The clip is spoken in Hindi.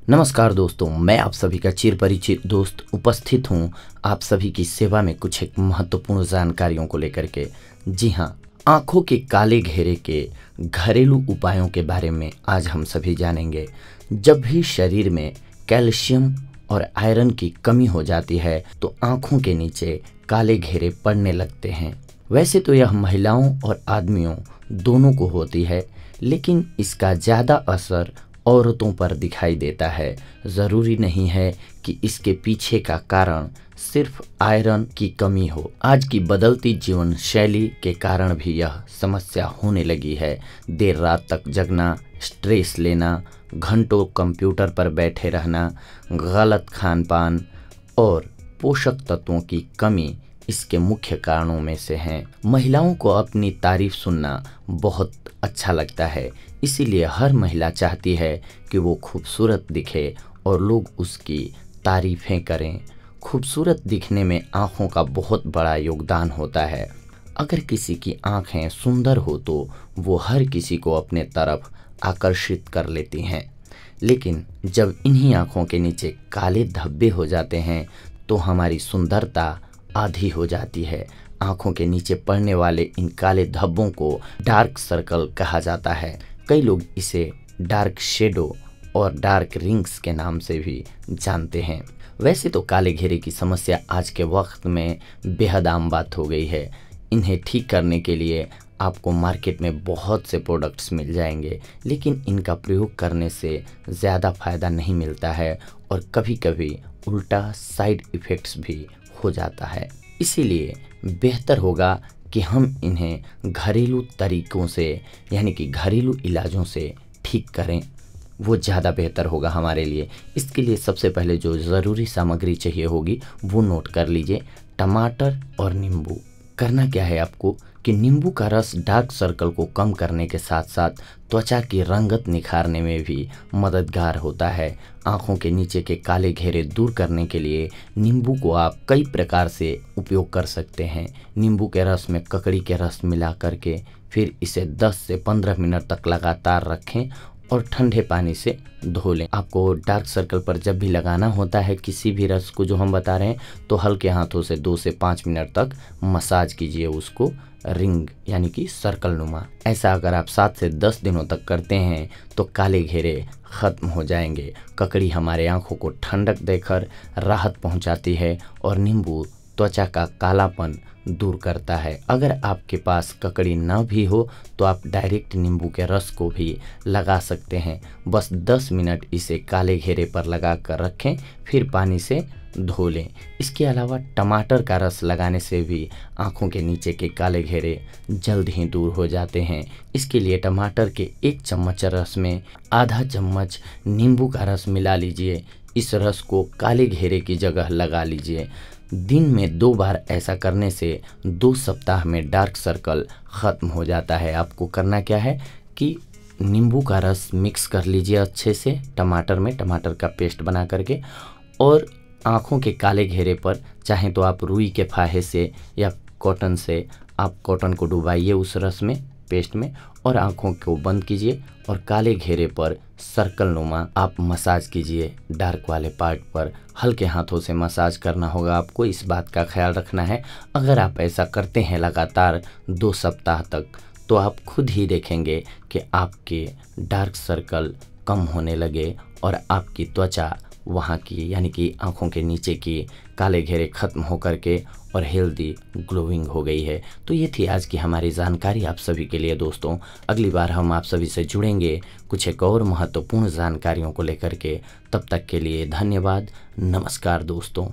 नमस्कार दोस्तों, मैं आप सभी का चिर परिचित दोस्त उपस्थित हूं आप सभी की सेवा में कुछ एक महत्वपूर्ण जानकारियों को लेकर के। जी हां, आंखों के काले घेरे के घरेलू उपायों के बारे में आज हम सभी जानेंगे। जब भी शरीर में कैल्शियम और आयरन की कमी हो जाती है तो आंखों के नीचे काले घेरे पड़ने लगते हैं। वैसे तो यह महिलाओं और आदमियों दोनों को होती है, लेकिन इसका ज़्यादा असर औरतों पर दिखाई देता है। ज़रूरी नहीं है कि इसके पीछे का कारण सिर्फ आयरन की कमी हो। आज की बदलती जीवन शैली के कारण भी यह समस्या होने लगी है। देर रात तक जगना, स्ट्रेस लेना, घंटों कंप्यूटर पर बैठे रहना, गलत खान पान और पोषक तत्वों की कमी इसके मुख्य कारणों में से हैं। महिलाओं को अपनी तारीफ सुनना बहुत अच्छा लगता है, इसीलिए हर महिला चाहती है कि वो खूबसूरत दिखे और लोग उसकी तारीफें करें। खूबसूरत दिखने में आँखों का बहुत बड़ा योगदान होता है। अगर किसी की आँखें सुंदर हो तो वो हर किसी को अपने तरफ आकर्षित कर लेती हैं, लेकिन जब इन्हीं आँखों के नीचे काले धब्बे हो जाते हैं तो हमारी सुंदरता आधी हो जाती है। आँखों के नीचे पड़ने वाले इन काले धब्बों को डार्क सर्कल कहा जाता है। कई लोग इसे डार्क शेडो और डार्क रिंग्स के नाम से भी जानते हैं। वैसे तो काले घेरे की समस्या आज के वक्त में बेहद आम बात हो गई है। इन्हें ठीक करने के लिए आपको मार्केट में बहुत से प्रोडक्ट्स मिल जाएंगे, लेकिन इनका प्रयोग करने से ज़्यादा फायदा नहीं मिलता है और कभी कभी उल्टा साइड इफ़ेक्ट्स भी हो जाता है। इसीलिए बेहतर होगा कि हम इन्हें घरेलू तरीकों से यानी कि घरेलू इलाजों से ठीक करें, वो ज़्यादा बेहतर होगा हमारे लिए। इसके लिए सबसे पहले जो ज़रूरी सामग्री चाहिए होगी वो नोट कर लीजिए। टमाटर और नींबू। करना क्या है आपको कि नींबू का रस डार्क सर्कल को कम करने के साथ साथ त्वचा की रंगत निखारने में भी मददगार होता है। आँखों के नीचे के काले घेरे दूर करने के लिए नींबू को आप कई प्रकार से उपयोग कर सकते हैं। नींबू के रस में ककड़ी के रस मिला करके फिर इसे 10 से 15 मिनट तक लगातार रखें और ठंडे पानी से धो लें। आपको डार्क सर्कल पर जब भी लगाना होता है किसी भी रस को जो हम बता रहे हैं, तो हल्के हाथों से 2 से 5 मिनट तक मसाज कीजिए उसको रिंग यानी कि सर्कल नुमा। ऐसा अगर आप 7 से 10 दिनों तक करते हैं तो काले घेरे ख़त्म हो जाएंगे। ककड़ी हमारे आँखों को ठंडक देकर राहत पहुँचाती है और नींबू त्वचा का कालापन दूर करता है। अगर आपके पास ककड़ी न भी हो तो आप डायरेक्ट नींबू के रस को भी लगा सकते हैं। बस 10 मिनट इसे काले घेरे पर लगा कर रखें, फिर पानी से धो लें। इसके अलावा टमाटर का रस लगाने से भी आँखों के नीचे के काले घेरे जल्द ही दूर हो जाते हैं। इसके लिए टमाटर के 1 चम्मच रस में आधा चम्मच नींबू का रस मिला लीजिए। इस रस को काले घेरे की जगह लगा लीजिए। दिन में 2 बार ऐसा करने से 2 सप्ताह में डार्क सर्कल ख़त्म हो जाता है। आपको करना क्या है कि नींबू का रस मिक्स कर लीजिए अच्छे से टमाटर में, टमाटर का पेस्ट बना करके, और आँखों के काले घेरे पर चाहे तो आप रुई के फाहे से या कॉटन से आप कॉटन को डुबाइए उस रस में, पेस्ट में, और आँखों को बंद कीजिए और काले घेरे पर सर्कल नुमा आप मसाज कीजिए। डार्क वाले पार्ट पर हल्के हाथों से मसाज करना होगा आपको, इस बात का ख्याल रखना है। अगर आप ऐसा करते हैं लगातार 2 सप्ताह तक तो आप खुद ही देखेंगे कि आपके डार्क सर्कल कम होने लगे और आपकी त्वचा वहाँ की यानी कि आँखों के नीचे की काले घेरे ख़त्म होकर के और हेल्दी ग्लोइंग हो गई है। तो ये थी आज की हमारी जानकारी आप सभी के लिए दोस्तों। अगली बार हम आप सभी से जुड़ेंगे कुछ एक और महत्वपूर्ण जानकारियों को लेकर के। तब तक के लिए धन्यवाद। नमस्कार दोस्तों।